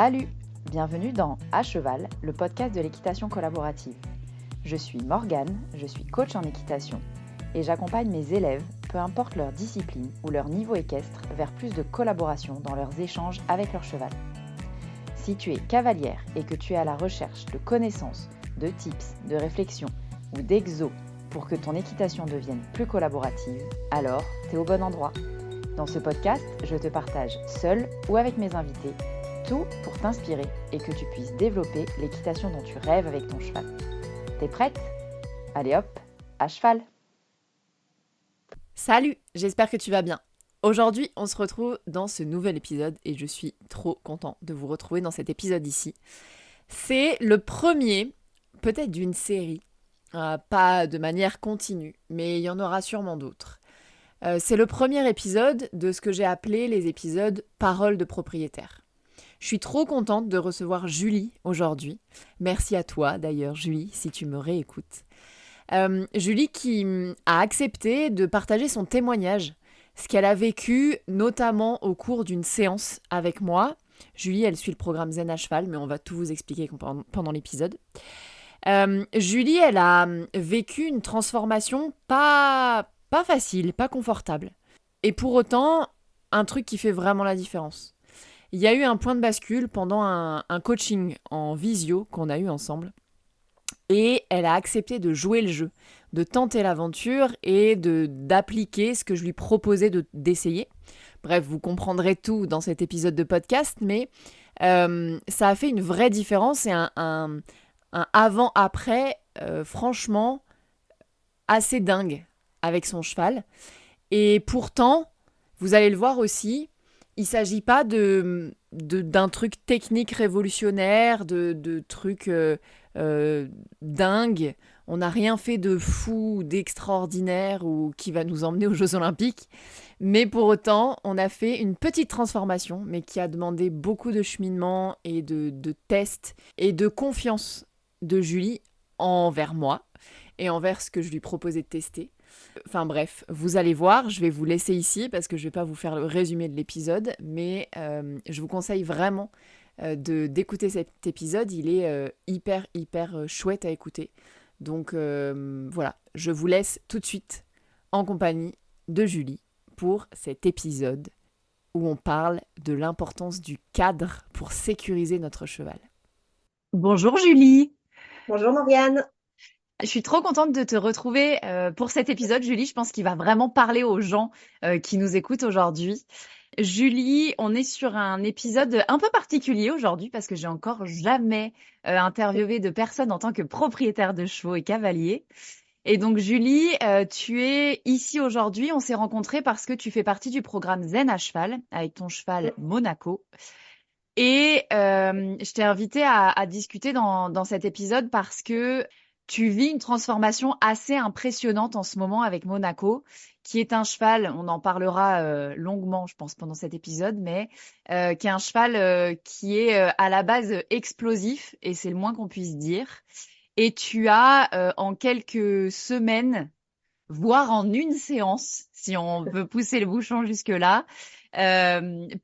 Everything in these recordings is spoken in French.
Salut! Bienvenue dans À Cheval, le podcast de l'équitation collaborative. Je suis Morgane, je suis coach en équitation et j'accompagne mes élèves, peu importe leur discipline ou leur niveau équestre, vers plus de collaboration dans leurs échanges avec leur cheval. Si tu es cavalière et que tu es à la recherche de connaissances, de tips, de réflexions ou d'exos pour que ton équitation devienne plus collaborative, alors tu es au bon endroit. Dans ce podcast, je te partage seule ou avec mes invités tout pour t'inspirer et que tu puisses développer l'équitation dont tu rêves avec ton cheval. T'es prête ? Allez hop, à cheval ! Salut, j'espère que tu vas bien. Aujourd'hui, on se retrouve dans ce nouvel épisode et je suis trop content de vous retrouver dans cet épisode ici. C'est le premier, peut-être d'une série, pas de manière continue, mais il y en aura sûrement d'autres. C'est le premier épisode de ce que j'ai appelé les épisodes Paroles de propriétaire. Je suis trop contente de recevoir Julie aujourd'hui. Merci à toi d'ailleurs, Julie, si tu me réécoutes. Julie qui a accepté de partager son témoignage, ce qu'elle a vécu notamment au cours d'une séance avec moi. Julie, elle suit le programme Zen à cheval, mais on va tout vous expliquer pendant l'épisode. Julie, elle a vécu une transformation pas facile, pas confortable. Et pour autant, un truc qui fait vraiment la différence. Il y a eu un point de bascule pendant un coaching en visio qu'on a eu ensemble. Et elle a accepté de jouer le jeu, de tenter l'aventure et d'appliquer ce que je lui proposais d'essayer. Bref, vous comprendrez tout dans cet épisode de podcast, mais ça a fait une vraie différence et un avant-après, franchement, assez dingue avec son cheval. Et pourtant, vous allez le voir aussi, il ne s'agit pas d'un truc technique révolutionnaire, de trucs dingues. On n'a rien fait de fou, d'extraordinaire ou qui va nous emmener aux Jeux Olympiques. Mais pour autant, on a fait une petite transformation, mais qui a demandé beaucoup de cheminement et de tests et de confiance de Julie envers moi et envers ce que je lui proposais de tester. Enfin bref, vous allez voir, je vais vous laisser ici parce que je ne vais pas vous faire le résumé de l'épisode, mais je vous conseille vraiment d'écouter cet épisode. Il est hyper chouette à écouter. Donc voilà, je vous laisse tout de suite en compagnie de Julie pour cet épisode où on parle de l'importance du cadre pour sécuriser notre cheval. Bonjour Julie. Bonjour Morgane. Je suis trop contente de te retrouver pour cet épisode, Julie. Je pense qu'il va vraiment parler aux gens qui nous écoutent aujourd'hui. Julie, on est sur un épisode un peu particulier aujourd'hui parce que j'ai encore jamais interviewé de personne en tant que propriétaire de chevaux et cavalier. Et donc Julie, tu es ici aujourd'hui. On s'est rencontrés parce que tu fais partie du programme Zen à cheval avec ton cheval Monaco. Et je t'ai invitée à discuter dans cet épisode parce que tu vis une transformation assez impressionnante en ce moment avec Monaco, qui est un cheval, on en parlera longuement, je pense, pendant cet épisode, mais qui est un cheval qui est à la base explosif, et c'est le moins qu'on puisse dire. Et tu as, en quelques semaines, voire en une séance, si on veut pousser le bouchon jusque-là,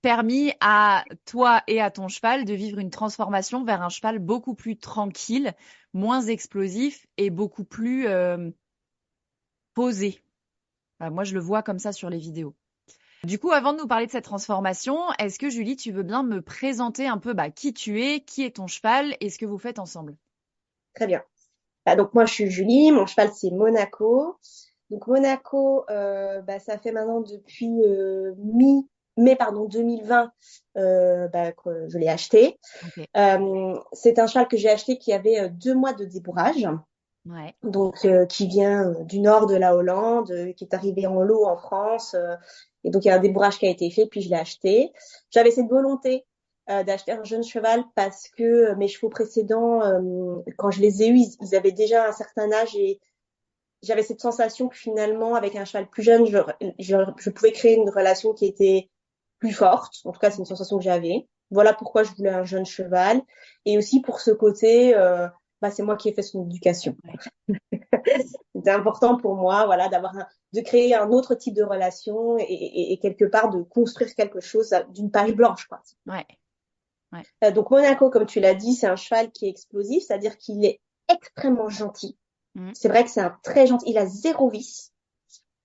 permis à toi et à ton cheval de vivre une transformation vers un cheval beaucoup plus tranquille, moins explosif et beaucoup plus posé. Moi, je le vois comme ça sur les vidéos. Du coup, avant de nous parler de cette transformation, est-ce que Julie, tu veux bien me présenter un peu qui tu es, qui est ton cheval et ce que vous faites ensemble ? Très bien. Donc moi, je suis Julie, mon cheval, c'est Monaco. Donc Monaco, ça fait maintenant depuis mai 2020 que je l'ai acheté. Okay. C'est un cheval que j'ai acheté qui avait 2 mois de débourrage. Ouais. Donc qui vient du nord de la Hollande, qui est arrivé en lot en France. Et donc il y a un débourrage qui a été fait, puis je l'ai acheté. J'avais cette volonté d'acheter un jeune cheval parce que mes chevaux précédents, quand je les ai eus, ils avaient déjà un certain âge et j'avais cette sensation que finalement, avec un cheval plus jeune, je pouvais créer une relation qui était plus forte. En tout cas, c'est une sensation que j'avais. Voilà pourquoi je voulais un jeune cheval. Et aussi pour ce côté, c'est moi qui ai fait son éducation. C'était important pour moi, voilà, de créer un autre type de relation et quelque part de construire quelque chose d'une page blanche, quoi. Ouais. Ouais. Donc Monaco, comme tu l'as dit, c'est un cheval qui est explosif, c'est-à-dire qu'il est extrêmement gentil. Mm. C'est vrai que c'est un très gentil, il a zéro vice.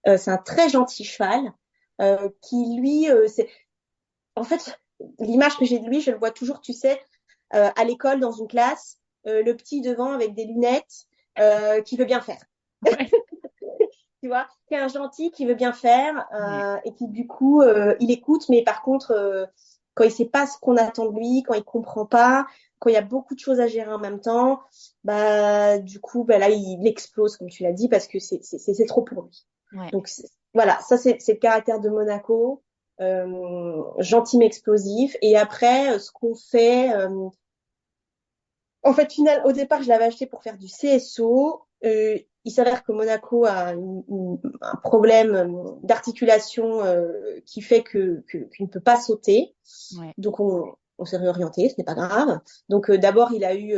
C'est un très gentil cheval qui lui, c'est en fait l'image que j'ai de lui, je le vois toujours, tu sais, à l'école dans une classe, le petit devant avec des lunettes qui veut bien faire. Ouais. Tu vois, qui est un gentil qui veut bien faire Ouais. et qui du coup il écoute, mais par contre quand il sait pas ce qu'on attend de lui, quand il comprend pas, quand il y a beaucoup de choses à gérer en même temps, bah du coup bah là il explose comme tu l'as dit parce que c'est trop pour lui. Ouais. Donc voilà, ça c'est le caractère de Monaco, gentil mais explosif. Et après ce qu'on fait, en fait, au départ, je l'avais acheté pour faire du CSO. Il s'avère que Monaco a un problème d'articulation qui fait qu'il ne peut pas sauter. Ouais. Donc, on s'est réorienté, ce n'est pas grave. Donc, d'abord, il a eu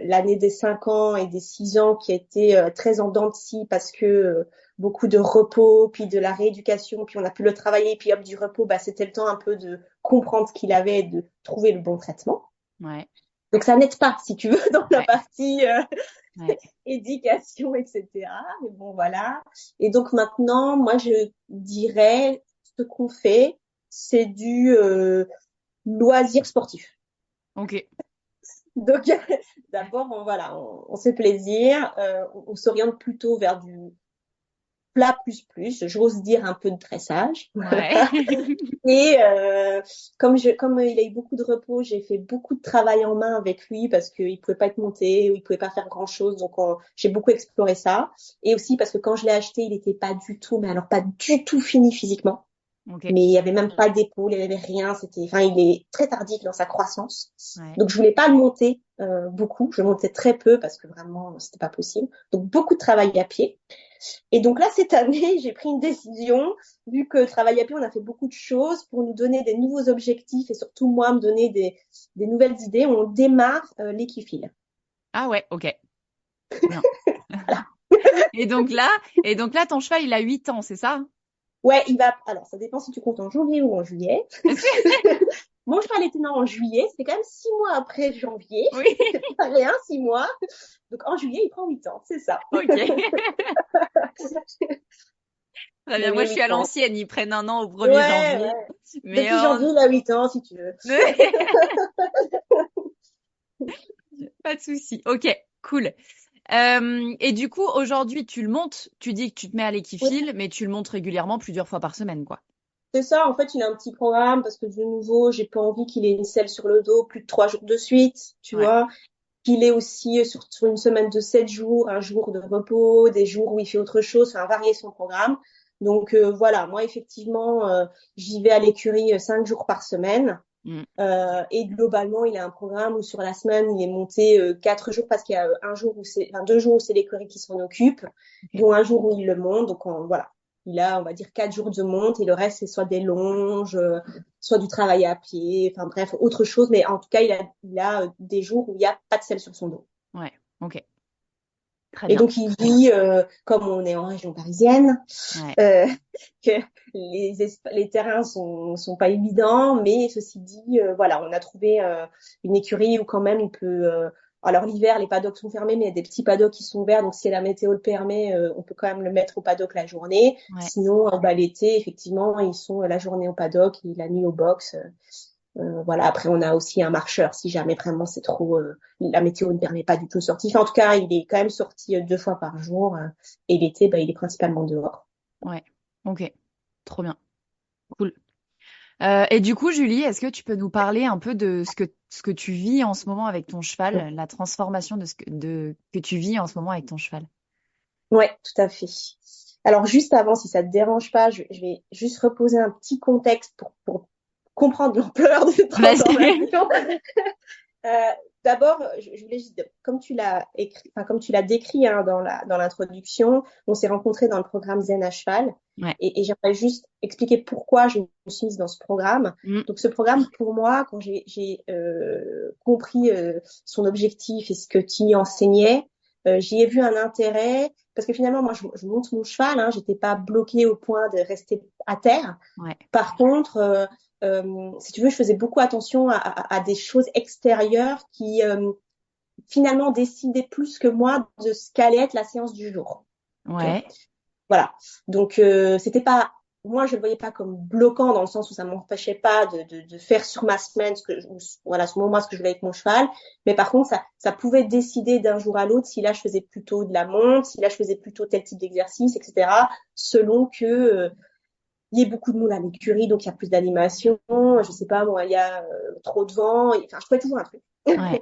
l'année des 5 ans et des 6 ans qui a été très en dents de scie parce que beaucoup de repos, puis de la rééducation, puis on a pu le travailler, puis hop, du repos, bah, c'était le temps un peu de comprendre ce qu'il avait et de trouver le bon traitement. Ouais. Donc ça n'aide pas, si tu veux, dans la Ouais. partie Ouais. éducation, etc. Mais bon, voilà. Et donc maintenant, moi, je dirais, ce qu'on fait, c'est du loisir sportif. Ok. Donc d'abord, voilà, on se fait plaisir, on s'oriente plutôt vers du plat plus, j'ose dire un peu de dressage. Ouais. Et comme il a eu beaucoup de repos, j'ai fait beaucoup de travail en main avec lui parce qu'il pouvait pas être monté ou il pouvait pas faire grand chose. Donc j'ai beaucoup exploré ça. Et aussi parce que quand je l'ai acheté, il était pas du tout, mais alors pas du tout fini physiquement. Ok. Mais il y avait même pas d'épaule, il y avait rien. Enfin, il est très tardif dans sa croissance. Ouais. Donc je voulais pas le monter beaucoup. Je le montais très peu parce que vraiment c'était pas possible. Donc beaucoup de travail à pied. Et donc là, cette année, j'ai pris une décision, vu que travail à pied, on a fait beaucoup de choses pour nous donner des nouveaux objectifs et surtout moi, me donner des nouvelles idées. On démarre l'équifile. Ah ouais, ok. Trop bien. Et donc là, ton cheval, il a 8 ans, c'est ça? Ouais, il va. Alors, ça dépend si tu comptes en janvier ou en juillet. Est-ce que... Mon cheval était né en juillet, c'était quand même 6 mois après janvier. Oui. C'est pas rien, 6 mois. Donc en juillet, il prend 8 ans, c'est ça. Ok. Très bien. Mais Moi, oui, je suis 8 à ans. l'ancienne. Ils prennent un an au 1er Ouais, janvier. ouais. Mais Depuis janvier, il a 8 ans, si tu veux. pas de souci. Ok, cool. Et du coup, aujourd'hui, tu le montes. Tu dis que tu te mets à Oui. l'équifile, mais tu le montes régulièrement plusieurs fois par semaine, quoi. C'est ça, en fait, il a un petit programme parce que de nouveau, j'ai pas envie qu'il ait une selle sur le dos plus de 3 jours de suite, tu Ouais. vois. Qu'il ait aussi sur une semaine de 7 jours, un jour de repos, des jours où il fait autre chose, enfin varier son programme. Donc voilà, moi effectivement, j'y vais à l'écurie 5 jours par semaine. Mm. Et globalement, il a un programme où sur la semaine, il est monté 4 jours parce qu'il y a un jour où enfin 2 jours où c'est l'écurie qui s'en occupe, Ok. dont un jour où il le monte. Donc voilà, il a, on va dire, 4 jours de monte et le reste, c'est soit des longes, soit du travail à pied, enfin bref, autre chose. Mais en tout cas, il a des jours où il n'y a pas de selle sur son dos. Ouais. Ok. Très Et bien. donc, il vit, comme on est en région parisienne, Ouais. euh, que les terrains sont pas évidents, mais ceci dit, voilà, on a trouvé une écurie où quand même il peut. Alors l'hiver, les paddocks sont fermés, mais il y a des petits paddocks qui sont ouverts, donc si la météo le permet, on peut quand même le mettre au paddock la journée. Ouais. Sinon, bah, l'été, effectivement, ils sont la journée au paddock et la nuit au box. Voilà. Après, on a aussi un marcheur si jamais vraiment c'est trop. La météo ne permet pas du tout de sortie. Enfin, en tout cas, il est quand même sorti 2 fois par jour. Et l'été, bah, il est principalement dehors. Ouais. Ok. Trop bien. Cool. Et du coup, Julie, est-ce que tu peux nous parler un peu de ce que tu vis en ce moment avec ton cheval, la transformation que tu vis en ce moment avec ton cheval? Ouais, tout à fait. Alors, juste avant, si ça te dérange pas, je vais juste reposer un petit contexte pour comprendre l'ampleur de cette Vas-y. transformation. Euh, D'abord, je voulais juste, comme tu l'as écrit, enfin, comme tu l'as décrit hein, dans l'introduction, on s'est rencontrés dans le programme Zen à cheval. Ouais. Et j'aimerais juste expliquer pourquoi je me suis mise dans ce programme. Mm. Donc, ce programme, pour moi, quand j'ai compris son objectif et ce que tu y enseignais, j'y ai vu un intérêt parce que finalement, moi, je monte mon cheval. Hein, j'étais pas bloquée au point de rester à terre. Ouais. Par contre, si tu veux, je faisais beaucoup attention à des choses extérieures qui finalement décidaient plus que moi de ce qu'allait être la séance du jour. Ok. Ouais. Voilà. Donc, c'était pas, moi, je le voyais pas comme bloquant dans le sens où ça m'empêchait pas de faire sur ma semaine voilà, sur mon mois ce que je voulais avec mon cheval. Mais par contre, ça pouvait décider d'un jour à l'autre si là, je faisais plutôt de la monte, si là, je faisais plutôt tel type d'exercice, etc. Selon que, il y ait beaucoup de monde à l'écurie, donc il y a plus d'animation. Je sais pas, moi, il y a trop de vent. Enfin, je trouvais toujours un truc. Ouais.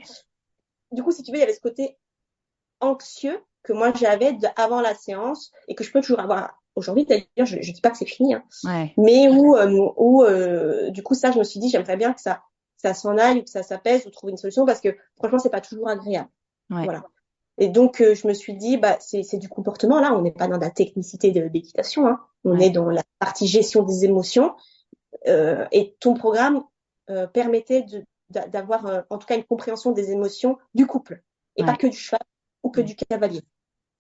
Du coup, si tu veux, il y avait ce côté anxieux que moi j'avais avant la séance et que je peux toujours avoir aujourd'hui. D'ailleurs, je dis pas que c'est fini, hein, Ouais. mais du coup ça, je me suis dit, j'aimerais bien que ça s'en aille ou que ça s'apaise ou trouver une solution parce que franchement, c'est pas toujours agréable. Ouais. Voilà. Et donc, je me suis dit, bah, c'est du comportement. Là, on n'est pas dans la technicité de l'équitation, hein. On Ouais. est dans la partie gestion des émotions. Et ton programme permettait d'avoir, en tout cas, une compréhension des émotions du couple et pas Ouais. que du cheval ou que Mm. du cavalier.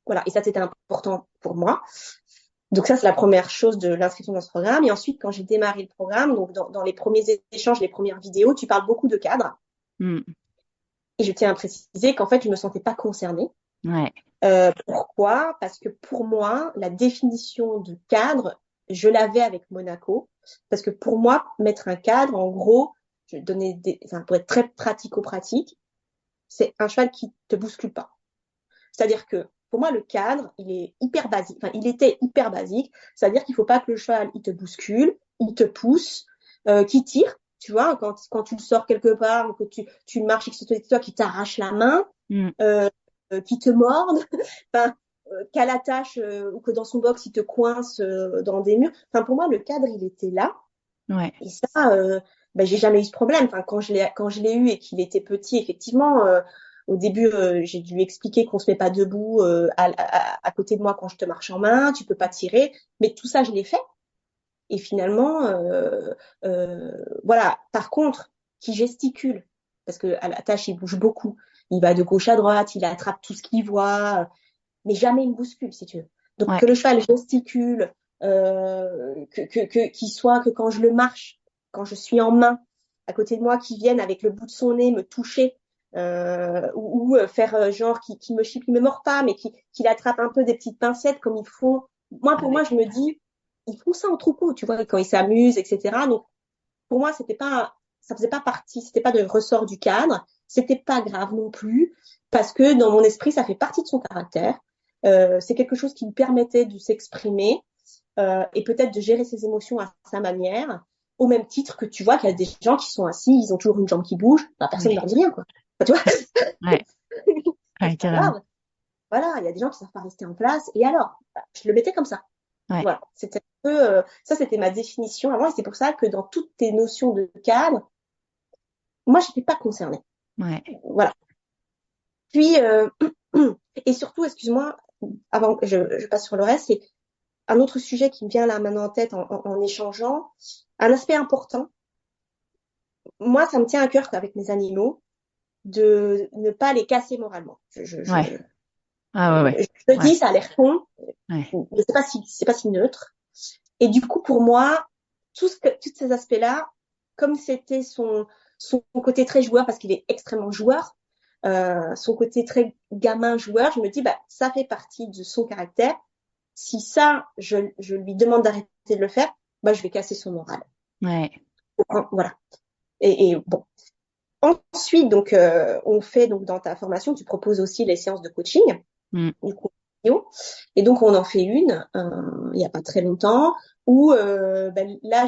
Voilà. Et ça, c'était important pour moi. Donc ça, c'est la première chose de l'inscription dans ce programme. Et ensuite, quand j'ai démarré le programme, donc dans les premiers échanges, les premières vidéos, tu parles beaucoup de cadre. Mm. Et je tiens à préciser qu'en fait, je me sentais pas concernée. Ouais. Pourquoi? Parce que pour moi, la définition de cadre, je l'avais avec Monaco. Parce que pour moi, mettre un cadre, en gros, je vais donner enfin, pour être très pratico-pratique, c'est un cheval qui te bouscule pas. C'est-à-dire que pour moi, le cadre, il est hyper basique. Enfin, il était hyper basique. C'est-à-dire qu'il faut pas que le cheval, il te bouscule, il te pousse, qu'il tire. Tu vois, quand tu le sors quelque part, ou que tu marches et que c'est toi qui t'arrache la main, Mm. euh, qui te morde, enfin, qu'à la tâche ou que dans son box, il te coince dans des murs. Enfin, pour moi, le cadre, il était là. Ouais. Et ça, ben, j'ai jamais eu ce problème. Enfin, quand je l'ai eu et qu'il était petit, effectivement, au début, j'ai dû lui expliquer qu'on se met pas debout à côté de moi quand je te marche en main, tu peux pas tirer. Mais tout ça, je l'ai fait. Et finalement, voilà. Par contre, qui gesticule, parce que à la tâche, il bouge beaucoup. Il va de gauche à droite, il attrape tout ce qu'il voit, mais jamais il me bouscule, si tu veux. Donc Ouais. que le cheval gesticule, qu'il soit que quand je le marche, quand je suis en main, à côté de moi, qu'il vienne avec le bout de son nez me toucher, ou faire genre qui me chipe, il me mord pas, mais qu'il attrape un peu des petites pincettes comme ils font. Moi, pour moi, Avec. je me dis, ils font ça en troupeau, tu vois, quand ils s'amusent, etc. Donc pour moi, ça faisait pas partie, c'était pas de ressort du cadre, c'était pas grave non plus, parce que dans mon esprit, ça fait partie de son caractère. C'est quelque chose qui lui permettait de s'exprimer et peut-être de gérer ses émotions à sa manière, au même titre que tu vois qu'il y a des gens qui sont assis, ils ont toujours une jambe qui bouge, bah, personne ne Ouais. leur dit rien, quoi. Enfin, tu vois, Ouais. Ouais, c'est pas carrément. grave. Voilà, il y a des gens qui savent pas rester en place, et alors, bah, je le mettais comme ça. Ouais. Voilà, c'était un peu, ça c'était ma définition avant, et c'est pour ça que dans toutes tes notions de cadre, moi, je n'étais pas concernée. Ouais. Voilà. Puis, et surtout, excuse-moi, avant que je passe sur le reste, c'est un autre sujet qui me vient là maintenant en tête en échangeant. Un aspect important, moi, ça me tient à cœur qu'avec mes animaux, de ne pas les casser moralement. Ouais. Ah ouais, ouais. Je te Ouais. dis, ça a l'air con, Ouais. mais c'est pas si neutre. Et du coup, pour moi, tous ces aspects-là, comme c'était son côté très joueur, parce qu'il est extrêmement joueur, son côté très gamin joueur, je me dis, bah, ça fait partie de son caractère. Si ça, je lui demande d'arrêter de le faire, bah, je vais casser son moral. Ouais. Voilà. Et bon. Ensuite, donc, on fait, donc, dans ta formation, tu proposes aussi les séances de coaching. Mm. Du coup, et donc, on en fait une, il n'y a pas très longtemps, où ben, là,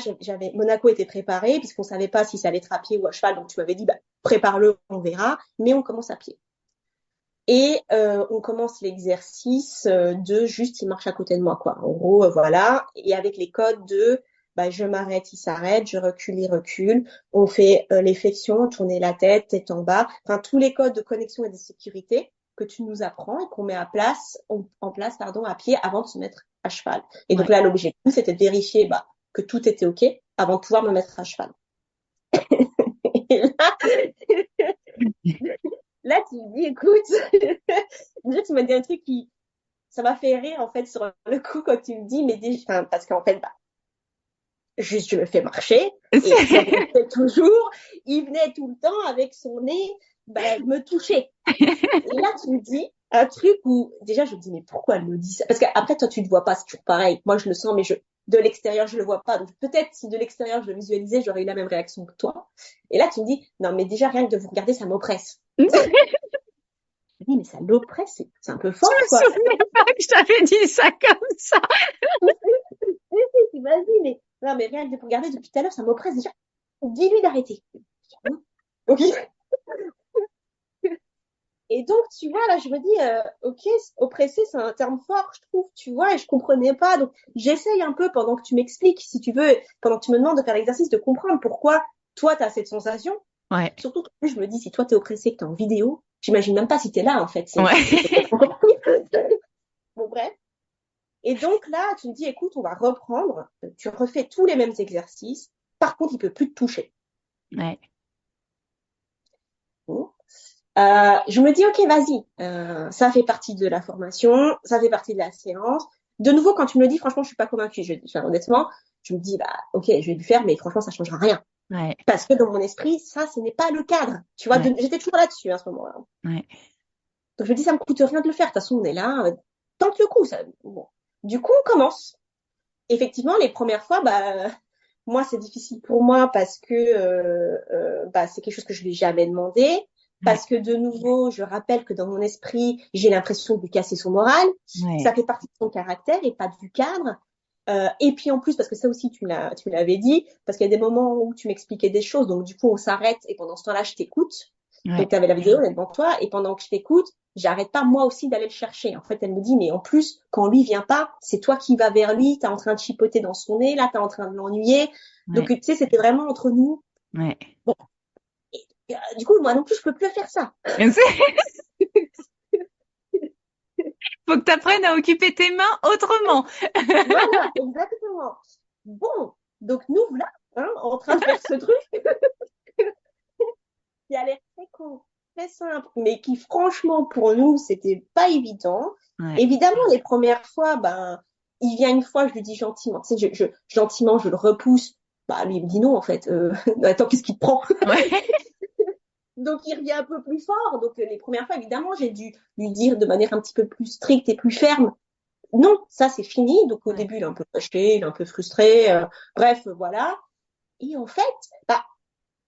Monaco était préparé, puisqu'on savait pas si ça allait être à pied ou à cheval, donc tu m'avais dit, bah, prépare-le, on verra, mais on commence à pied. Et on commence l'exercice de juste, il marche à côté de moi, quoi. En gros, voilà, et avec les codes de, bah, je m'arrête, il s'arrête, je recule, il recule, on fait les flexions, tourner la tête, tête en bas, enfin, tous les codes de connexion et de sécurité que tu nous apprends et qu'on met en place, pardon, à pied avant de se mettre à cheval. Et donc Ouais. là, l'objectif, c'était de vérifier bah, que tout était OK avant de pouvoir me mettre à cheval. Et là, tu me dis, écoute, déjà, tu m'as dit un truc qui, ça m'a fait rire, en fait, sur le coup, quand tu me dis, mais déjà, enfin, parce qu'en fait, bah, juste je le fais marcher, et comme il le fait toujours, il venait tout le temps avec son nez me toucher. Et là, tu me dis un truc où, déjà, je me dis, mais pourquoi elle me dit ça? Parce qu'après, toi, tu le vois pas, c'est toujours pareil. Moi, je le sens, mais de l'extérieur, je le vois pas. Donc, peut-être, si de l'extérieur, je le visualisais, j'aurais eu la même réaction que toi. Et là, tu me dis, non, mais déjà, rien que de vous regarder, ça m'oppresse. Je me dis, mais ça l'oppresse, c'est un peu fort, Je me quoi. souviens pas que je t'avais dit ça comme ça. Vas-y, mais, non, mais rien que de vous regarder depuis tout à l'heure, ça m'oppresse déjà. Dis-lui d'arrêter. Donc, et donc, tu vois, là, je me dis, ok, oppressé, c'est un terme fort, je trouve, tu vois, et je comprenais pas. Donc, j'essaye un peu pendant que tu m'expliques, si tu veux, pendant que tu me demandes de faire l'exercice, de comprendre pourquoi toi, tu as cette sensation. Ouais. Surtout que je me dis, si toi, t'es oppressé, que t'es en vidéo, j'imagine même pas si t'es là, en fait. Ouais. Bon, bref. Et donc, là, tu me dis, écoute, on va reprendre. Tu refais tous les mêmes exercices. Par contre, il peut plus te toucher. Ouais. Bon. Je me dis, ok, vas-y, ça fait partie de la formation, ça fait partie de la séance. De nouveau, quand tu me le dis, franchement, je suis pas convaincue. Enfin, honnêtement, je me dis, ok, je vais le faire, mais franchement, ça changera rien. Ouais. Parce que dans mon esprit, ça, ce n'est pas le cadre. Tu vois, Ouais. j'étais toujours là-dessus à ce moment-là. Ouais. Donc, je me dis, ça me coûte rien de le faire. De toute façon, on est là. Tente le coup. Ça. Bon. Du coup, on commence. Effectivement, les premières fois, moi, c'est difficile pour moi parce que c'est quelque chose que je lui ai jamais demandé. Parce que de nouveau, je rappelle que dans mon esprit, j'ai l'impression de lui casser son moral. Ouais. Ça fait partie de son caractère et pas du cadre. Et puis en plus, parce que ça aussi, tu l'avais dit, parce qu'il y a des moments où tu m'expliquais des choses, donc du coup, on s'arrête et pendant ce temps-là, je t'écoute. Ouais. Donc, tu avais la vidéo, elle est devant toi, et pendant que je t'écoute, j'arrête pas moi aussi d'aller le chercher. En fait, elle me dit, mais en plus, quand lui vient pas, c'est toi qui vas vers lui, t'es en train de chipoter dans son nez, là, t'es en train de l'ennuyer. Donc, tu sais, c'était vraiment entre nous. Ouais. Bon. Et, du coup, moi non plus, je peux plus faire ça. Faut que tu apprennes à occuper tes mains autrement. Voilà, exactement. Bon, donc nous, voilà, en train de faire ce truc qui a l'air très con, très simple, mais qui, franchement, pour nous, c'était pas évident. Ouais. Évidemment, les premières fois, il vient une fois, je lui dis gentiment, tu sais, gentiment, je le repousse. Lui, il me dit non, en fait. Attends, qu'est-ce qu'il te prend? Ouais. Donc, il revient un peu plus fort. Donc, les premières fois, évidemment, j'ai dû lui dire de manière un petit peu plus stricte et plus ferme. Non, ça, c'est fini. Donc, au début, il est un peu fâché, il est un peu frustré. Bref, voilà. Et en fait,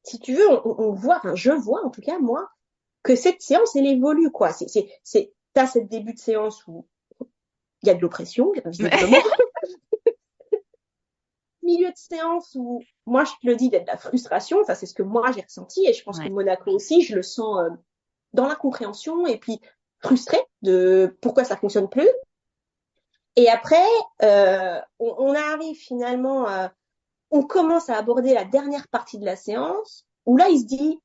si tu veux, on voit, enfin, je vois, en tout cas, moi, que cette séance, elle évolue, quoi. T'as cette début de séance où il y a de l'oppression, visiblement. Milieu de séance où, moi, je te le dis, d'être de la frustration. Ça, c'est ce que moi, j'ai ressenti. Et je pense que Monaco aussi, je le sens dans l'incompréhension et puis frustré de pourquoi ça fonctionne plus. Et après, on arrive finalement, on commence à aborder la dernière partie de la séance où là, il se dit,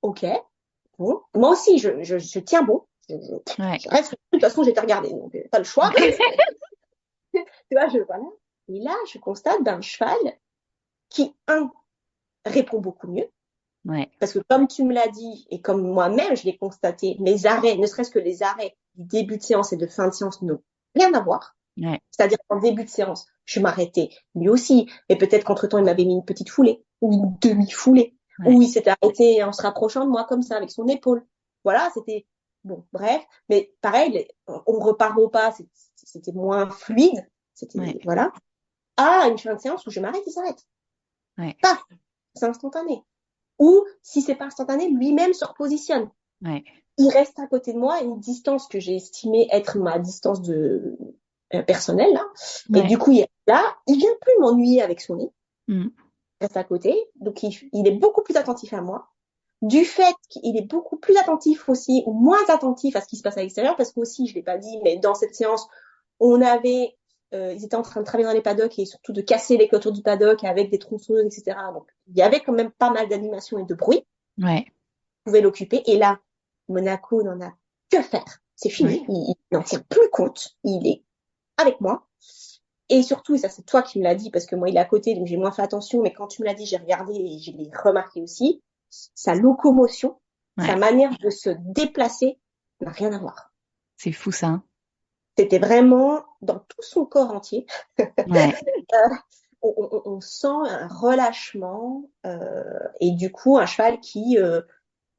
ok, bon, moi aussi, je tiens bon. Je reste, de toute façon, j'ai été regardée, donc pas le choix. Tu vois, voilà. Et là, je constate d'un cheval qui, répond beaucoup mieux. Ouais. Parce que comme tu me l'as dit, et comme moi-même, je l'ai constaté, mes arrêts, ne serait-ce que les arrêts du début de séance et de fin de séance n'ont rien à voir. Ouais. C'est-à-dire qu'en début de séance, je m'arrêtais lui aussi, mais peut-être qu'entre-temps, il m'avait mis une petite foulée ou une demi-foulée, ou il s'était arrêté en se rapprochant de moi comme ça, avec son épaule. Voilà, c'était bon, bref. Mais pareil, on repart au pas, c'était moins fluide, c'était voilà. À une fin de séance où je m'arrête, il s'arrête. Ouais. Paf, c'est instantané. Ou si c'est pas instantané, lui-même se repositionne. Ouais. Il reste à côté de moi, une distance que j'ai estimée être ma distance de personnelle là. Et du coup, il est là, il vient plus m'ennuyer avec son nez. Il reste à côté, donc il est beaucoup plus attentif à moi. Du fait qu'il est beaucoup plus attentif aussi, ou moins attentif à ce qui se passe à l'extérieur, parce qu'aussi, je l'ai pas dit, mais dans cette séance, ils étaient en train de travailler dans les paddocks et surtout de casser les clôtures du paddock avec des tronçonneuses, etc. Donc, il y avait quand même pas mal d'animation et de bruit. Ouais. On pouvait l'occuper. Et là, Monaco n'en a que faire. C'est fini. Il n'en tient plus compte. Il est avec moi. Et surtout, et ça, c'est toi qui me l'as dit, parce que moi, il est à côté, donc j'ai moins fait attention. Mais quand tu me l'as dit, j'ai regardé et je l'ai remarqué aussi. Sa locomotion, sa manière de se déplacer n'a rien à voir. C'est fou, ça. C'était vraiment dans tout son corps entier. on sent un relâchement et du coup un cheval qui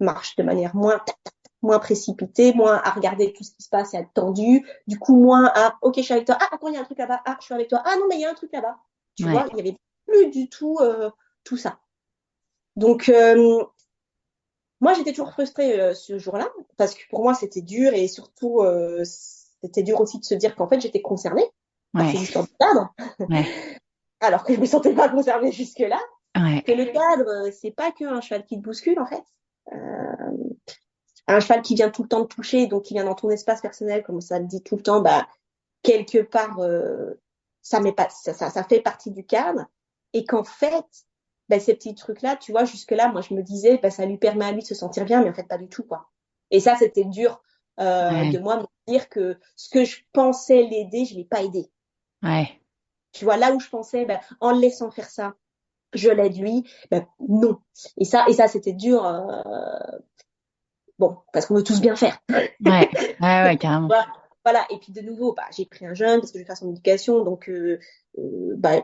marche de manière moins précipitée, moins à regarder tout ce qui se passe et à être tendu, du coup moins à ok je suis avec toi, ah attends il y a un truc là-bas, ah je suis avec toi, ah non mais il y a un truc là-bas, tu Ouais. vois, il y avait plus du tout tout ça. Donc moi j'étais toujours frustrée ce jour-là parce que pour moi c'était dur et surtout c'était dur aussi de se dire qu'en fait j'étais concernée par Ouais. ces histoires de cadre Ouais. alors que je me sentais pas concernée jusque-là, Ouais. que le cadre c'est pas qu'un cheval qui te bouscule en fait. Euh, un cheval qui vient tout le temps te toucher, donc qui vient dans ton espace personnel, comme ça le dit tout le temps, bah, quelque part, ça fait partie du cadre. Et qu'en fait, bah, ces petits trucs-là, tu vois, jusque-là, moi, je me disais, bah, ça lui permet à lui de se sentir bien, mais en fait, pas du tout, quoi. Et ça, c'était dur de Ouais. moi me dire que ce que je pensais l'aider, je l'ai pas aidé. Ouais. Tu vois, là où je pensais, bah, en le laissant faire ça, je l'aide lui, bah, non. Et ça, c'était dur, bon, parce qu'on veut tous bien faire. Ouais. Ouais, ouais, carrément. Voilà. Voilà. Et puis de nouveau, bah, j'ai pris un jeune parce que je vais faire son éducation. Donc, bah,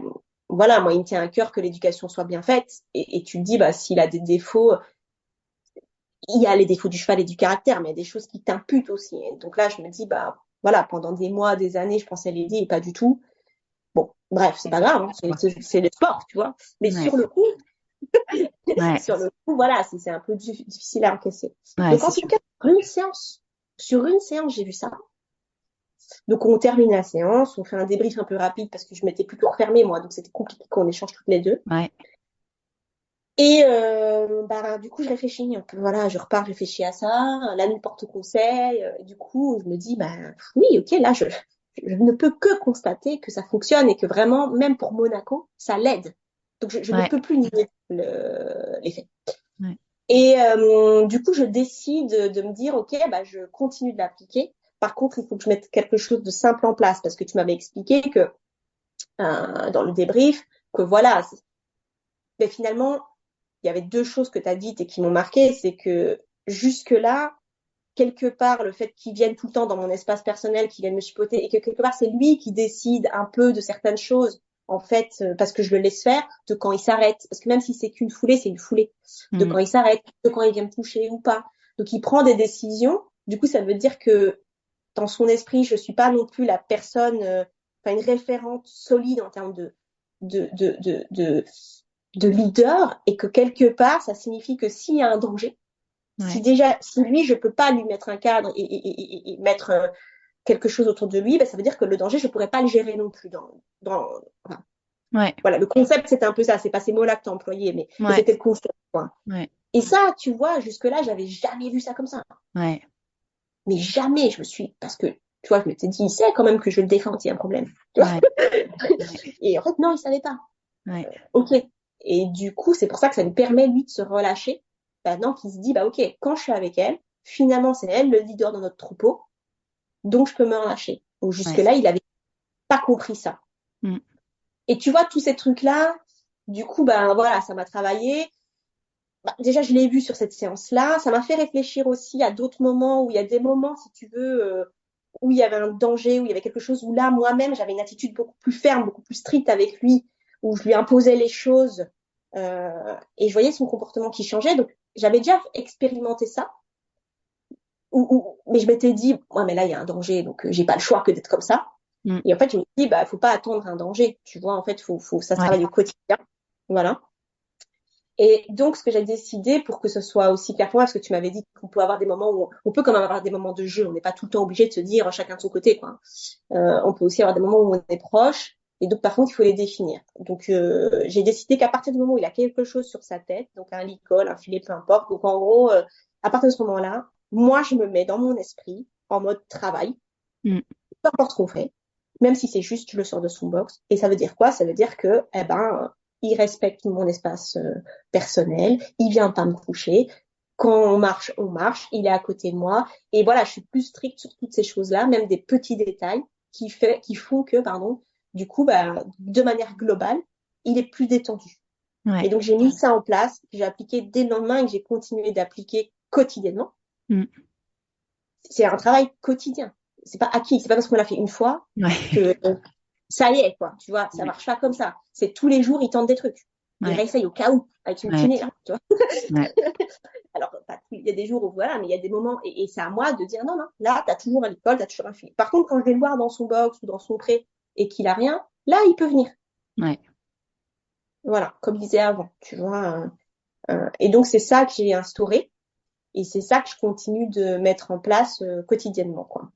voilà, moi, il me tient à cœur que l'éducation soit bien faite. Et tu te dis, bah, s'il a des défauts, il y a les défauts du cheval et du caractère, mais il y a des choses qui t'imputent aussi. Et donc là, je me dis, bah, voilà, pendant des mois, des années, je pensais l'aider et pas du tout. Bon, bref, c'est pas grave, hein, c'est le sport, tu vois. Mais Ouais. Ouais. sur le coup, voilà, c'est un peu difficile à encaisser. Ouais, Donc, c'est en tout sûr. cas, sur une séance, j'ai vu ça. Donc on termine la séance, on fait un débrief un peu rapide parce que je m'étais plutôt refermée moi, donc c'était compliqué qu'on échange toutes les deux. Ouais. Et bah, du coup je réfléchis un peu, voilà, je repars, je réfléchis à ça, la nuit porte conseil, du coup je me dis bah oui ok là je ne peux que constater que ça fonctionne et que vraiment même pour Monaco ça l'aide. Donc je ne Ouais. peux plus nier l'effet. Ouais. Et du coup, je décide de me dire, OK, bah, je continue de l'appliquer. Par contre, il faut que je mette quelque chose de simple en place parce que tu m'avais expliqué que dans le débrief, que voilà, mais finalement, il y avait deux choses que tu as dites et qui m'ont marqué, c'est que jusque-là, quelque part, le fait qu'il vienne tout le temps dans mon espace personnel, qu'il vienne me chipoter et que quelque part, c'est lui qui décide un peu de certaines choses, en fait, parce que je le laisse faire, de quand il s'arrête. Parce que même si c'est qu'une foulée, c'est une foulée. De Mm. quand il s'arrête, de quand il vient me toucher ou pas. Donc, il prend des décisions. Du coup, ça veut dire que dans son esprit, je suis pas non plus la personne, enfin, une référente solide en termes de, de, de, de, de leader et que quelque part, ça signifie que s'il y a un danger, Ouais. si lui, je peux pas lui mettre un cadre et mettre quelque chose autour de lui, ben, ça veut dire que le danger, je pourrais pas le gérer non plus enfin, Ouais. voilà, le concept, c'était un peu ça. C'est pas ces mots-là que tu as employés, mais Ouais. c'était le concept, quoi. Ouais. Et ça, tu vois, jusque-là, j'avais jamais vu ça comme ça. Ouais. Mais jamais, parce que, tu vois, je m'étais dit, il sait quand même que je le défends s'il y a un problème. Tu vois. Ouais. Ouais. Et en fait, non, il savait pas. Ouais. OK. Et du coup, c'est pour ça que ça lui permet, lui, de se relâcher. Maintenant qu'il se dit, bah, OK, quand je suis avec elle, finalement, c'est elle le leader dans notre troupeau, donc je peux me relâcher. Donc, Ouais. jusque-là, il avait pas compris ça. Mm. Et tu vois, tous ces trucs-là, du coup, ben voilà, ça m'a travaillé. Bah, déjà, je l'ai vu sur cette séance-là. Ça m'a fait réfléchir aussi à d'autres moments où il y a des moments, si tu veux, où il y avait un danger, où il y avait quelque chose où là, moi-même, j'avais une attitude beaucoup plus ferme, beaucoup plus stricte avec lui, où je lui imposais les choses et je voyais son comportement qui changeait. Donc, j'avais déjà expérimenté ça. Mais je m'étais dit, ouais, mais là, il y a un danger, donc j'ai pas le choix que d'être comme ça. Mm. Et en fait, je me dis, bah, faut pas attendre un danger. Tu vois, en fait, ça se Ouais. travaille au quotidien. Voilà. Et donc, ce que j'ai décidé pour que ce soit aussi clair pour moi, parce que tu m'avais dit qu'on peut avoir des moments où on peut quand même avoir des moments de jeu. On n'est pas tout le temps obligé de se dire chacun de son côté, quoi. On peut aussi avoir des moments où on est proche. Et donc, par contre, il faut les définir. Donc, j'ai décidé qu'à partir du moment où il a quelque chose sur sa tête, donc un licol, un filet, peu importe. Donc, en gros, à partir de ce moment-là, moi, je me mets dans mon esprit en mode travail, Mm. peu importe ce qu'on fait, même si c'est juste je le sors de son box. Et ça veut dire quoi? Ça veut dire que, eh ben, il respecte mon espace personnel, il vient pas me coucher. Quand on marche, il est à côté de moi. Et voilà, je suis plus stricte sur toutes ces choses-là, même des petits détails qui font que, pardon, du coup, bah, de manière globale, il est plus détendu. Et Ouais. donc, j'ai mis ça en place, que j'ai appliqué dès le lendemain et que j'ai continué d'appliquer quotidiennement. Mm. C'est un travail quotidien. C'est pas acquis. C'est pas parce qu'on l'a fait une fois Ouais. que ça y est, quoi, tu vois, ça Ouais. marche pas comme ça. C'est tous les jours, il tente des trucs. Il Ouais. réessaye au cas où, avec une Ouais. kiné, là, tu vois. Ouais. Alors, il y a des jours où, voilà, mais il y a des moments, et c'est à moi de dire, non, non, là, t'as toujours à l'école, t'as toujours un fil. Par contre, quand je vais le voir dans son box ou dans son pré et qu'il a rien, là, il peut venir. Ouais. Voilà, comme je disais avant, tu vois. Et donc, c'est ça que j'ai instauré. Et c'est ça que je continue de mettre en place quotidiennement, quoi.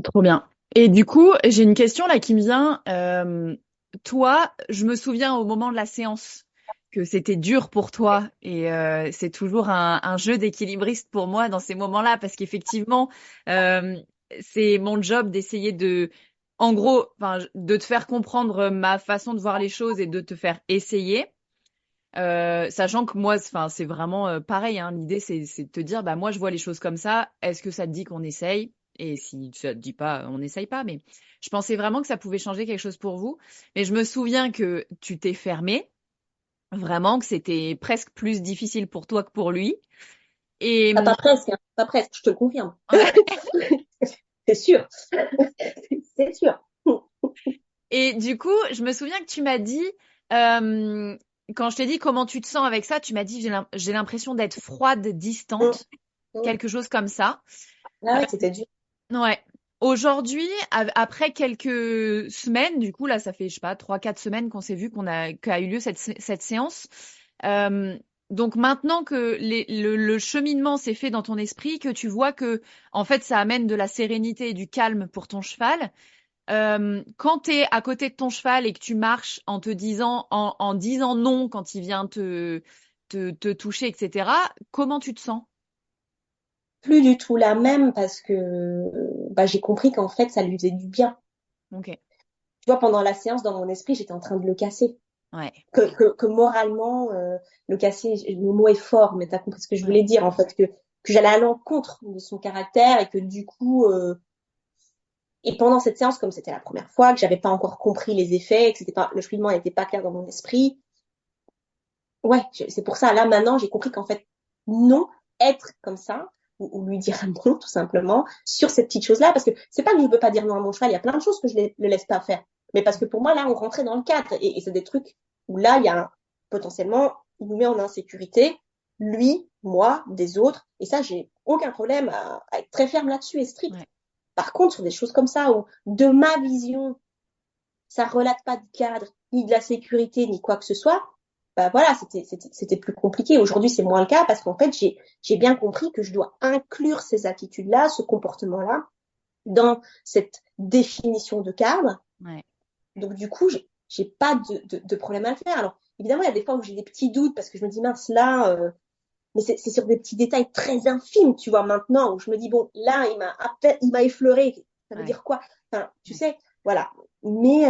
Trop bien. Et du coup, j'ai une question là qui me vient. Toi, je me souviens au moment de la séance que c'était dur pour toi et c'est toujours un jeu d'équilibriste pour moi dans ces moments-là parce qu'effectivement, euh, c'est mon job d'essayer de, en gros, enfin, de te faire comprendre ma façon de voir les choses et de te faire essayer. Sachant que moi, enfin, c'est vraiment pareil, hein. L'idée, c'est de te dire, bah moi, je vois les choses comme ça. Est-ce que ça te dit qu'on essaye? Et si ça te dit pas, on n'essaye pas. Mais je pensais vraiment que ça pouvait changer quelque chose pour vous. Mais je me souviens que tu t'es fermé, vraiment que c'était presque plus difficile pour toi que pour lui. Et Ah, pas presque, hein, pas presque, je te le confirme. ouais. C'est sûr, c'est sûr. Et du coup, je me souviens que tu m'as dit, euh, quand je t'ai dit comment tu te sens avec ça, tu m'as dit j'ai l'impression d'être froide, Mm, distante, mm. quelque chose comme ça. Ah ouais, c'était dur. Ouais. Aujourd'hui, après quelques semaines, du coup, là, ça fait, je sais pas, 3, 4 semaines qu'on s'est vu qu'a eu lieu cette séance. Euh, donc maintenant que le cheminement s'est fait dans ton esprit, que tu vois que, en fait, ça amène de la sérénité et du calme pour ton cheval. Quand tu es à côté de ton cheval et que tu marches en te disant, en disant non quand il vient te toucher, etc., comment tu te sens? Plus du tout la même parce que bah, j'ai compris qu'en fait, ça lui faisait du bien. Ok. Tu vois, pendant la séance, dans mon esprit, j'étais en train de le casser. Ouais. Que moralement, le casser, le mot est fort, mais tu as compris ce que je Ouais. voulais dire, en fait, que j'allais à l'encontre de son caractère et que du coup, et pendant cette séance, comme c'était la première fois, que j'avais pas encore compris les effets, que c'était pas, le cheminement n'était pas clair dans mon esprit, ouais, c'est pour ça, là, maintenant, j'ai compris qu'en fait, non, être comme ça, ou lui dire non, tout simplement, sur ces petites choses-là, parce que c'est pas que je veux pas dire non à mon cheval, il y a plein de choses que je le laisse pas faire. Mais parce que pour moi, là, on rentrait dans le cadre, et c'est des trucs où là, il y a potentiellement, il nous met en insécurité, lui, moi, des autres, et ça, j'ai aucun problème à être très ferme là-dessus et strict. Ouais. Par contre, sur des choses comme ça, où de ma vision, ça relate pas de cadre, ni de la sécurité, ni quoi que ce soit, bah voilà, c'était plus compliqué. Aujourd'hui, c'est moins le cas parce qu'en fait, j'ai bien compris que je dois inclure ces attitudes-là, ce comportement-là, dans cette définition de cadre. Ouais. Donc, du coup, j'ai pas de problème à le faire. Alors, évidemment, il y a des fois où j'ai des petits doutes parce que je me dis, mince, là, mais c'est sur des petits détails très infimes, tu vois, maintenant, où je me dis, bon, là, il m'a effleuré. Ça veut Ouais. dire quoi? Enfin, tu Ouais. sais, voilà. Mais,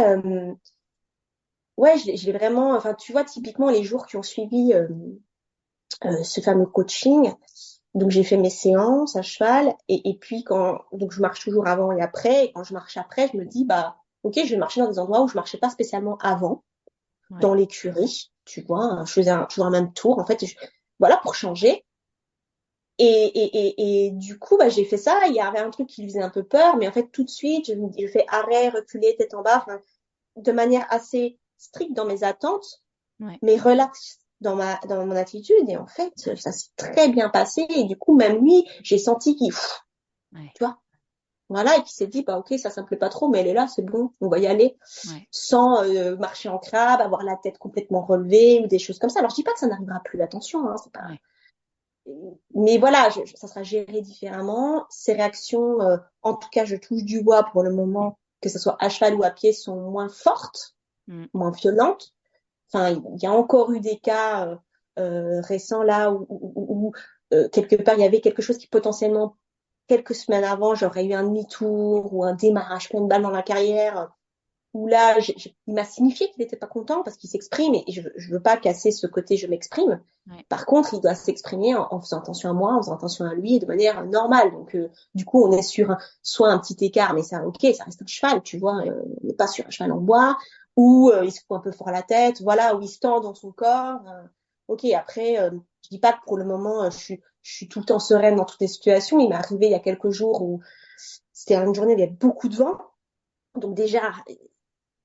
ouais, je l'ai vraiment, enfin, tu vois, typiquement, les jours qui ont suivi ce fameux coaching, donc j'ai fait mes séances à cheval, et puis donc je marche toujours avant et après, et quand je marche après, je me dis, bah, ok, je vais marcher dans des endroits où je marchais pas spécialement avant, Ouais. dans l'écurie, tu vois, je faisais toujours un même tour, en fait, voilà, pour changer. Et du coup, bah, j'ai fait ça. Il y avait un truc qui lui faisait un peu peur, mais en fait, tout de suite, je fais arrêt, reculer, tête en bas, enfin, de manière assez stricte dans mes attentes, Ouais. mais relax dans mon attitude. Et en fait, ça s'est très bien passé. Et du coup, même lui, j'ai senti Ouais. tu vois, voilà, et qu'il s'est dit, bah, ok, ça me plaît pas trop, mais elle est là, c'est bon, on va y aller, Ouais. sans marcher en crabe, avoir la tête complètement relevée ou des choses comme ça. Alors, je dis pas que ça n'arrivera plus, attention, hein, c'est pas, Ouais. mais voilà, ça sera géré différemment. Ces réactions, en tout cas, je touche du bois pour le moment, que ce soit à cheval ou à pied, sont moins fortes, Mm. moins violentes. Enfin, il y a encore eu des cas récents là où quelque part il y avait quelque chose qui potentiellement quelques semaines avant j'aurais eu un demi-tour ou un démarrage plein de balles dans la carrière où là il m'a signifié qu'il n'était pas content parce qu'il s'exprime et je veux pas casser ce côté je m'exprime. Ouais. Par contre, il doit s'exprimer en faisant attention à moi, en faisant attention à lui et de manière normale. Donc du coup, on est sur soit un petit écart, mais ça ok, ça reste un cheval, tu vois, Ouais. on n'est pas sur un cheval en bois où il se fout un peu fort la tête, voilà, où il se tend dans son corps. Ok, après, je dis pas que pour le moment, je suis tout le temps sereine dans toutes les situations. Il m'est arrivé il y a quelques jours où c'était une journée où il y avait beaucoup de vent. Donc déjà,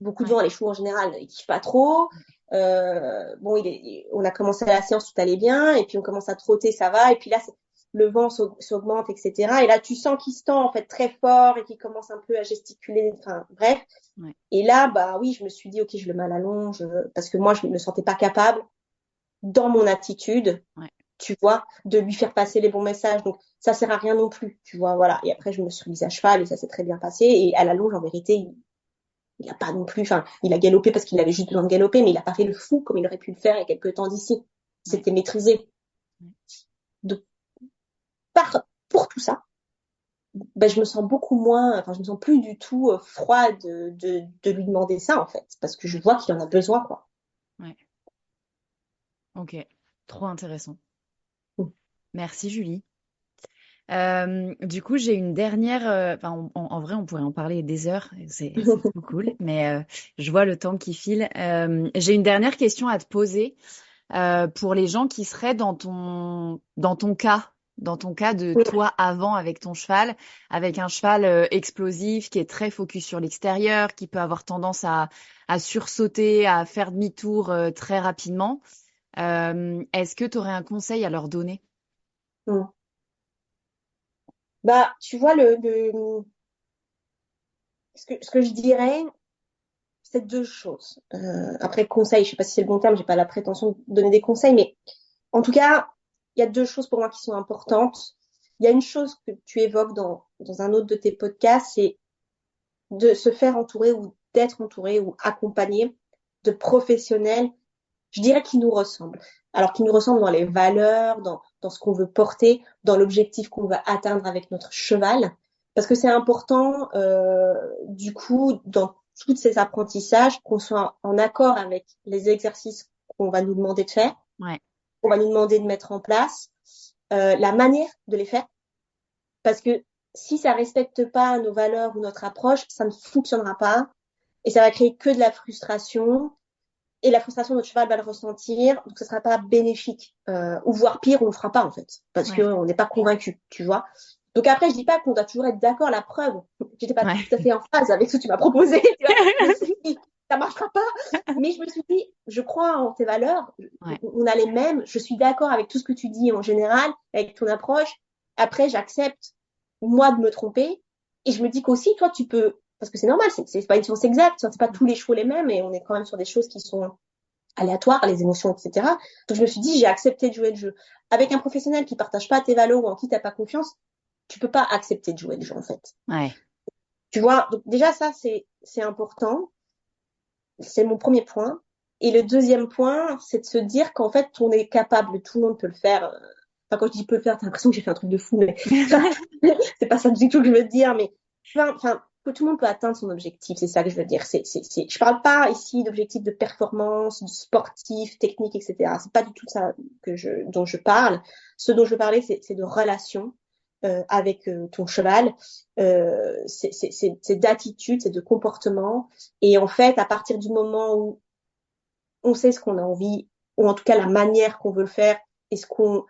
beaucoup de Ouais. vent, les chevaux en général, ils kiffent pas trop. Bon, on a commencé la séance, tout allait bien, et puis on commence à trotter, ça va, et puis là, le vent s'augmente, etc. Et là, tu sens qu'il se tend en fait très fort et qu'il commence un peu à gesticuler, enfin bref. Ouais. Et là, bah oui, je me suis dit, ok, je le mets à la longe, parce que moi, je me sentais pas capable, dans mon attitude, Ouais. tu vois, de lui faire passer les bons messages. Donc, ça sert à rien non plus, tu vois, voilà. Et après, je me suis mise à cheval et ça s'est très bien passé. Et à la longe, en vérité, il a pas non plus, enfin, il a galopé parce qu'il avait juste besoin de galoper, mais il a pas fait le fou comme il aurait pu le faire il y a quelques temps d'ici. Ouais. C'était maîtrisé. Ouais. Donc, pour tout ça, ben, je me sens beaucoup moins, enfin, je me sens plus du tout froide de lui demander ça, en fait, parce que je Ouais. vois qu'il en a besoin, quoi. Ouais. Ok. Trop intéressant. Mm. Merci, Julie. Du coup, j'ai une dernière. Enfin, en vrai, on pourrait en parler des heures. C'est trop cool. Mais je vois le temps qui file. J'ai une dernière question à te poser pour les gens qui seraient dans ton cas de Oui. toi avant avec ton cheval, avec un cheval explosif qui est très focus sur l'extérieur, qui peut avoir tendance à sursauter, à faire demi-tour très rapidement. Est-ce que tu aurais un conseil à leur donner? Mm. Bah, tu vois, ce que je dirais, c'est deux choses. Après, conseil, je sais pas si c'est le bon terme, j'ai pas la prétention de donner des conseils, mais en tout cas, il y a deux choses pour moi qui sont importantes. Il y a une chose que tu évoques dans un autre de tes podcasts, c'est de se faire entourer ou d'être entouré ou accompagné de professionnels, je dirais, qui nous ressemblent. Alors, qui nous ressemblent dans les valeurs, dans ce qu'on veut porter, dans l'objectif qu'on va atteindre avec notre cheval. Parce que c'est important, du coup, dans tous ces apprentissages, qu'on soit en accord avec les exercices qu'on va nous demander de faire, Ouais, qu'on va nous demander de mettre en place, la manière de les faire. Parce que si ça respecte pas nos valeurs ou notre approche, ça ne fonctionnera pas et ça va créer que de la frustration. Et la frustration, notre cheval va le ressentir, donc ce sera pas bénéfique. Ou voire pire, on le fera pas en fait, parce ouais, qu'on n'est pas convaincu, tu vois. Donc après, je dis pas qu'on doit toujours être d'accord. La preuve, j'étais pas ouais. tout à fait en phase avec ce que tu m'as proposé. Tu vois. Je me suis dit, ça marchera pas. Mais je me suis dit, je crois en tes valeurs. Ouais, On a les mêmes. Je suis d'accord avec tout ce que tu dis en général, avec ton approche. Après, j'accepte moi de me tromper. Et je me dis qu'aussi, toi, tu peux, parce que c'est normal, c'est pas une science exacte, c'est pas tous les chevaux les mêmes, et on est quand même sur des choses qui sont aléatoires, les émotions, etc. Donc je me suis dit, j'ai accepté de jouer le jeu. Avec un professionnel qui partage pas tes valeurs ou en qui t'as pas confiance, tu peux pas accepter de jouer le jeu, en fait. ouais, Tu vois, donc déjà ça, c'est important. C'est mon premier point. Et le deuxième point, c'est de se dire qu'en fait, on est capable, tout le monde peut le faire. Enfin, quand je dis peut le faire, t'as l'impression que j'ai fait un truc de fou, mais c'est pas ça du tout que je veux dire, mais enfin, que tout le monde peut atteindre son objectif, c'est ça que je veux dire. Je parle pas ici d'objectif de performance, de sportif, technique, etc. C'est pas du tout ça dont je parle. Ce dont je parlais, c'est de relation avec ton cheval, c'est d'attitude, c'est de comportement. Et en fait, à partir du moment où on sait ce qu'on a envie, ou en tout cas la manière qu'on veut le faire, et ce qu'on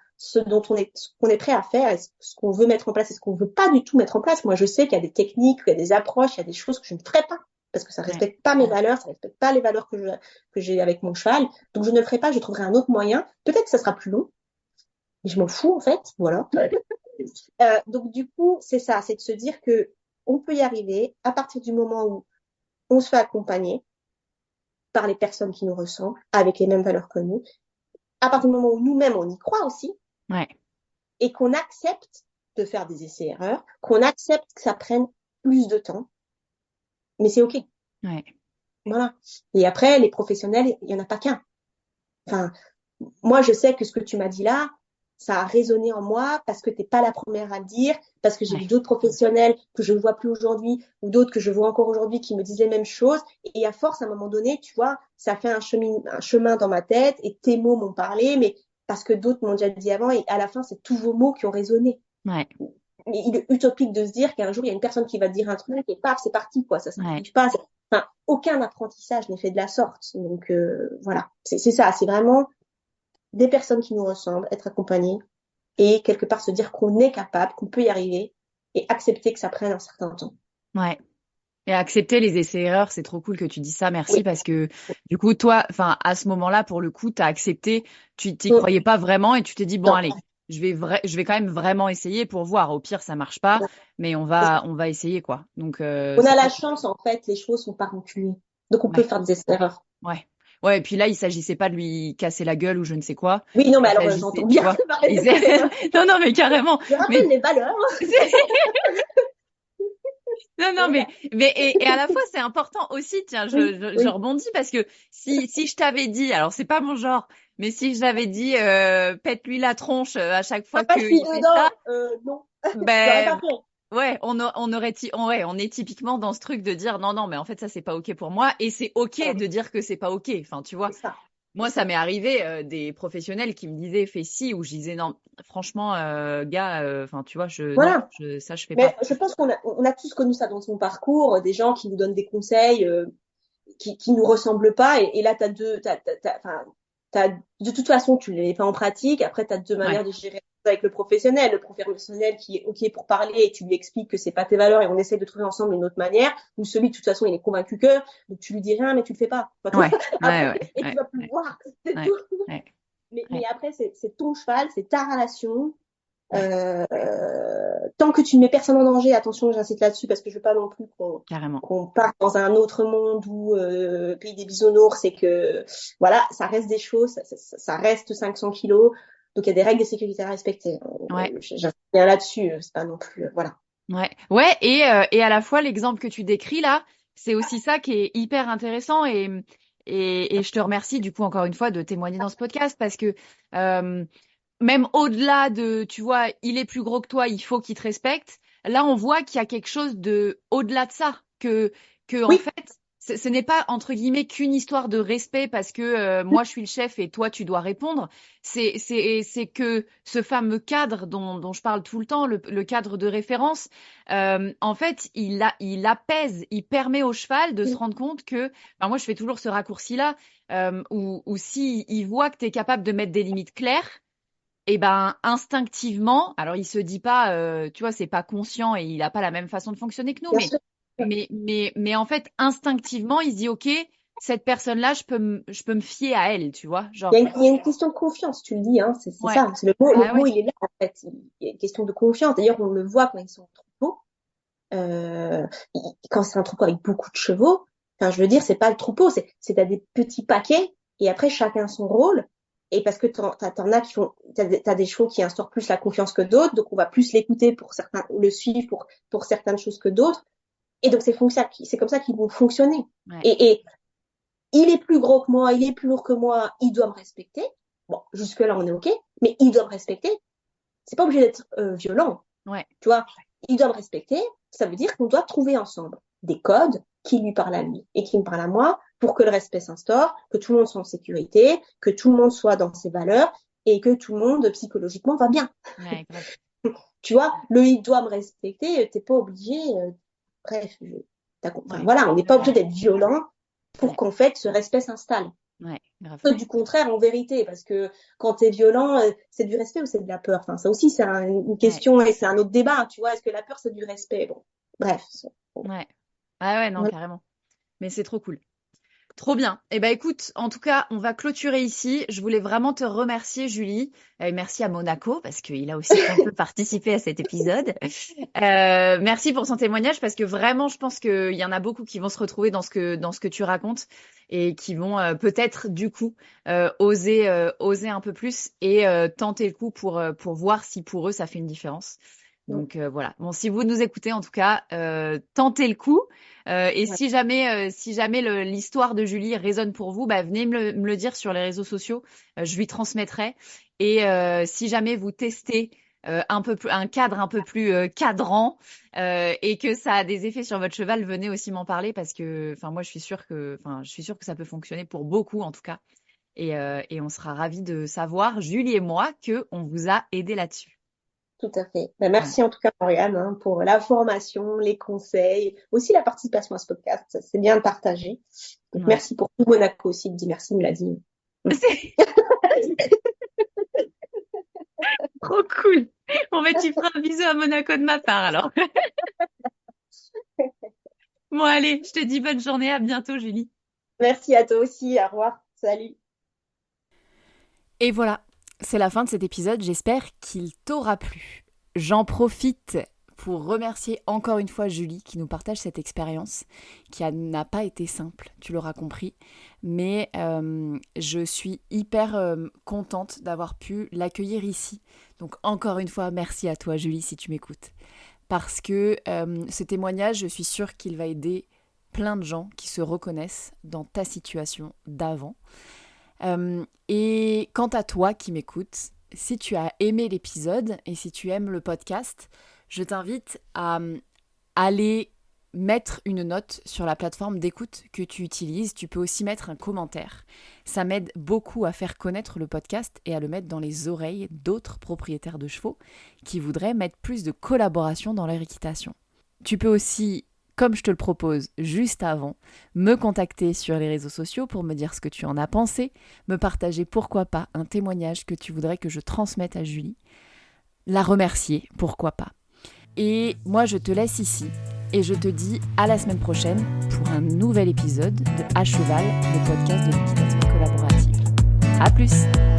est prêt à faire, et ce qu'on veut mettre en place, et ce qu'on veut pas du tout mettre en place. Moi, je sais qu'il y a des techniques, il y a des approches, il y a des choses que je ne ferai pas, parce que ça ouais, respecte pas mes valeurs, ça respecte pas les valeurs que j'ai avec mon cheval. Donc, je ne le ferai pas, je trouverai un autre moyen. Peut-être que ça sera plus long, mais je m'en fous, en fait. Voilà. Donc, du coup, c'est ça, c'est de se dire que on peut y arriver à partir du moment où on se fait accompagner par les personnes qui nous ressemblent, avec les mêmes valeurs que nous, à partir du moment où nous-mêmes, on y croit aussi, ouais, et qu'on accepte de faire des essais-erreurs, qu'on accepte que ça prenne plus de temps, mais c'est OK. ouais, Voilà. Et après, les professionnels, il n'y en a pas qu'un. Enfin, moi, je sais que ce que tu m'as dit là, ça a résonné en moi parce que t'es pas la première à le dire, parce que j'ai vu ouais, d'autres professionnels que je ne vois plus aujourd'hui ou d'autres que je vois encore aujourd'hui qui me disent les mêmes choses. Et à force, à un moment donné, tu vois, ça fait un chemin dans ma tête et tes mots m'ont parlé, mais parce que d'autres m'ont déjà dit avant et à la fin, c'est tous vos mots qui ont résonné. ouais, Mais il est utopique de se dire qu'un jour, il y a une personne qui va te dire un truc et paf, c'est parti, quoi. Ça ouais, s'arrive pas. Enfin, aucun apprentissage n'est fait de la sorte. Donc, voilà. C'est ça. C'est vraiment des personnes qui nous ressemblent, être accompagnées et quelque part se dire qu'on est capable, qu'on peut y arriver et accepter que ça prenne un certain temps. ouais. Et accepter les essais-erreurs, c'est trop cool que tu dis ça, Oui. merci, parce que du coup, toi, enfin, à ce moment-là, pour le coup, t'as accepté, tu t'y Mm. croyais pas vraiment et tu t'es dit, bon, Non. allez, je vais quand même vraiment essayer pour voir. Au pire, ça marche pas, mais on va essayer, quoi. Donc, On c'est a la trop cool. chance, en fait, les choses sont pas rancunières. Donc, on peut Ouais, faire des erreurs. ouais. Ouais, et puis là, il s'agissait pas de lui casser la gueule ou je ne sais quoi. Oui, non, mais Il alors, s'agissait, j'entends tu bien vois. parler Il des erreurs. Non, non, mais carrément. Je rappelle Mais les valeurs. non, non, Voilà. et à la fois, c'est important aussi, tiens, Oui, je oui. rebondis parce que si je t'avais dit, alors c'est pas mon genre, mais si je t'avais dit, pète-lui la tronche à chaque T'as fois pas de fille qu'il fait ça, dedans. Non. Je l'aurais pas ben, fait. ouais, ouais, on est typiquement dans ce truc de dire, non, non, mais en fait, ça, c'est pas OK pour moi, et c'est OK Voilà. de dire que c'est pas OK, enfin, tu vois. C'est ça. C'est Moi, ça ça. m'est arrivé des professionnels qui me disaient, fais ci, ou je disais, non, franchement, gars, enfin, tu vois, non, Voilà. ça, je fais pas. Mais je pense qu'on a tous connu ça dans son parcours, des gens qui nous donnent des conseils, qui nous ressemblent pas. Et là, enfin, de toute façon, tu les mets pas en pratique. Après, tu as deux Ouais, manières de gérer ça avec le professionnel. Le professionnel qui est OK pour parler et tu lui expliques que c'est pas tes valeurs et on essaye de trouver ensemble une autre manière. Ou celui, de toute façon, il est convaincu que, donc tu lui dis rien, mais tu le fais pas. Enfin, tu vois, ouais, ouais, après, ouais, et tu ouais, vas plus le ouais. voir. C'est Ouais, tout. ouais, Mais ouais, après, c'est ton cheval, c'est ta relation. ouais, Tant que tu ne mets personne en danger, attention, j'insiste là-dessus parce que je veux pas non plus carrément. qu'on parte dans un autre monde où pays des bisounours, c'est que voilà, ça reste des choses, ça reste 500 kilos, donc il y a des règles de sécurité à respecter. Ouais, J'insiste bien là-dessus, c'est pas non plus voilà. ouais, ouais, et à la fois, l'exemple que tu décris là, c'est aussi ça qui est hyper intéressant et je te remercie du coup encore une fois de témoigner dans ce podcast parce que euh, même au-delà de, tu vois, il est plus gros que toi, il faut qu'il te respecte. Là, on voit qu'il y a quelque chose de au-delà de ça, que en Oui, fait, ce n'est pas entre guillemets qu'une histoire de respect parce que moi je suis le chef et toi tu dois répondre. C'est que ce fameux cadre dont je parle tout le temps, le cadre de référence, en fait, il apaise, il permet au cheval de se rendre compte que, enfin, moi je fais toujours ce raccourci-là, où si il voit que tu es capable de mettre des limites claires et ben instinctivement, alors il se dit pas, tu vois, c'est pas conscient et il a pas la même façon de fonctionner que nous, bien sûr. mais en fait instinctivement, il se dit, ok, cette personne-là, je peux me fier à elle, tu vois, genre, Il y a une question de confiance, tu le dis, hein, c'est ouais, ça. C'est bah le mot, ouais, il est là en fait. Il y a une question de confiance. D'ailleurs, on le voit quand ils sont trop beaux. Euh, quand c'est un troupeau avec beaucoup de chevaux, enfin, je veux dire, c'est pas le troupeau, c'est t'as des petits paquets et après chacun son rôle. Et parce que t'en as qui font, t'as des chevaux qui instaurent plus la confiance que d'autres, donc on va plus l'écouter pour certains, ou le suivre pour certaines choses que d'autres. Et donc c'est comme ça qu'ils vont fonctionner. ouais, Et il est plus gros que moi, il est plus lourd que moi, il doit me respecter. Bon, jusque là on est ok, mais il doit me respecter. C'est pas obligé d'être violent. ouais, Tu vois, il doit me respecter. Ça veut dire qu'on doit trouver ensemble des codes qui lui parlent à lui et qui me parlent à moi pour que le respect s'instaure, que tout le monde soit en sécurité, que tout le monde soit dans ses valeurs et que tout le monde psychologiquement va bien. ouais, grave, Tu vois, le il doit me respecter, t'es pas obligé. Bref, enfin, ouais, voilà, on n'est pas obligé ouais, d'être violent pour ouais, qu'en fait ce respect s'installe. ouais, grave, Du contraire, en vérité, parce que quand tu es violent, c'est du respect ou c'est de la peur? Enfin, ça aussi, c'est une ouais, question et c'est un autre débat, tu vois. Est-ce que la peur, c'est du respect? Bon, bref. ouais, ah ouais, non, Voilà. carrément, mais c'est trop cool. Trop bien. Eh ben écoute, en tout cas, on va clôturer ici. Je voulais vraiment te remercier, Julie. Merci à Monaco parce qu'il a aussi un peu participé à cet épisode. Merci pour son témoignage parce que vraiment, je pense qu'il y en a beaucoup qui vont se retrouver dans ce que tu racontes et qui vont peut-être du coup oser un peu plus et tenter le coup pour voir si pour eux ça fait une différence. Donc voilà. Bon, si vous nous écoutez, en tout cas, tentez le coup. Et Ouais. si jamais l'histoire de Julie résonne pour vous, bah, venez me le dire sur les réseaux sociaux. Je lui transmettrai. Et si jamais vous testez un cadre un peu plus cadrant et que ça a des effets sur votre cheval, venez aussi m'en parler parce que, enfin, moi, je suis sûre que ça peut fonctionner pour beaucoup en tout cas. Et on sera ravis de savoir, Julie et moi, que on vous a aidé là-dessus. Tout à fait. Ben, Voilà. merci en tout cas, Morgane, hein, pour la formation, les conseils, aussi la participation à ce podcast. C'est bien de partager. Donc, Ouais. merci pour tout Monaco aussi, de dire merci, il me l'a dit. C'est trop cool. Bon, ben, tu feras un bisou à Monaco de ma part alors. Bon, allez, je te dis bonne journée, à bientôt, Julie. Merci à toi aussi. Au revoir. Salut. Et voilà, c'est la fin de cet épisode, j'espère qu'il t'aura plu. J'en profite pour remercier encore une fois Julie qui nous partage cette expérience n'a pas été simple, tu l'auras compris, mais je suis hyper contente d'avoir pu l'accueillir ici. Donc encore une fois, merci à toi Julie si tu m'écoutes. Parce que ce témoignage, je suis sûre qu'il va aider plein de gens qui se reconnaissent dans ta situation d'avant. Et quant à toi qui m'écoutes, si tu as aimé l'épisode et si tu aimes le podcast, je t'invite à aller mettre une note sur la plateforme d'écoute que tu utilises. Tu peux aussi mettre un commentaire. Ça m'aide beaucoup à faire connaître le podcast et à le mettre dans les oreilles d'autres propriétaires de chevaux qui voudraient mettre plus de collaboration dans leur équitation. Tu peux aussi, comme je te le propose juste avant, me contacter sur les réseaux sociaux pour me dire ce que tu en as pensé, me partager pourquoi pas un témoignage que tu voudrais que je transmette à Julie, la remercier, pourquoi pas. Et moi je te laisse ici et je te dis à la semaine prochaine pour un nouvel épisode de À Cheval, le podcast de l'équitation collaborative. À plus!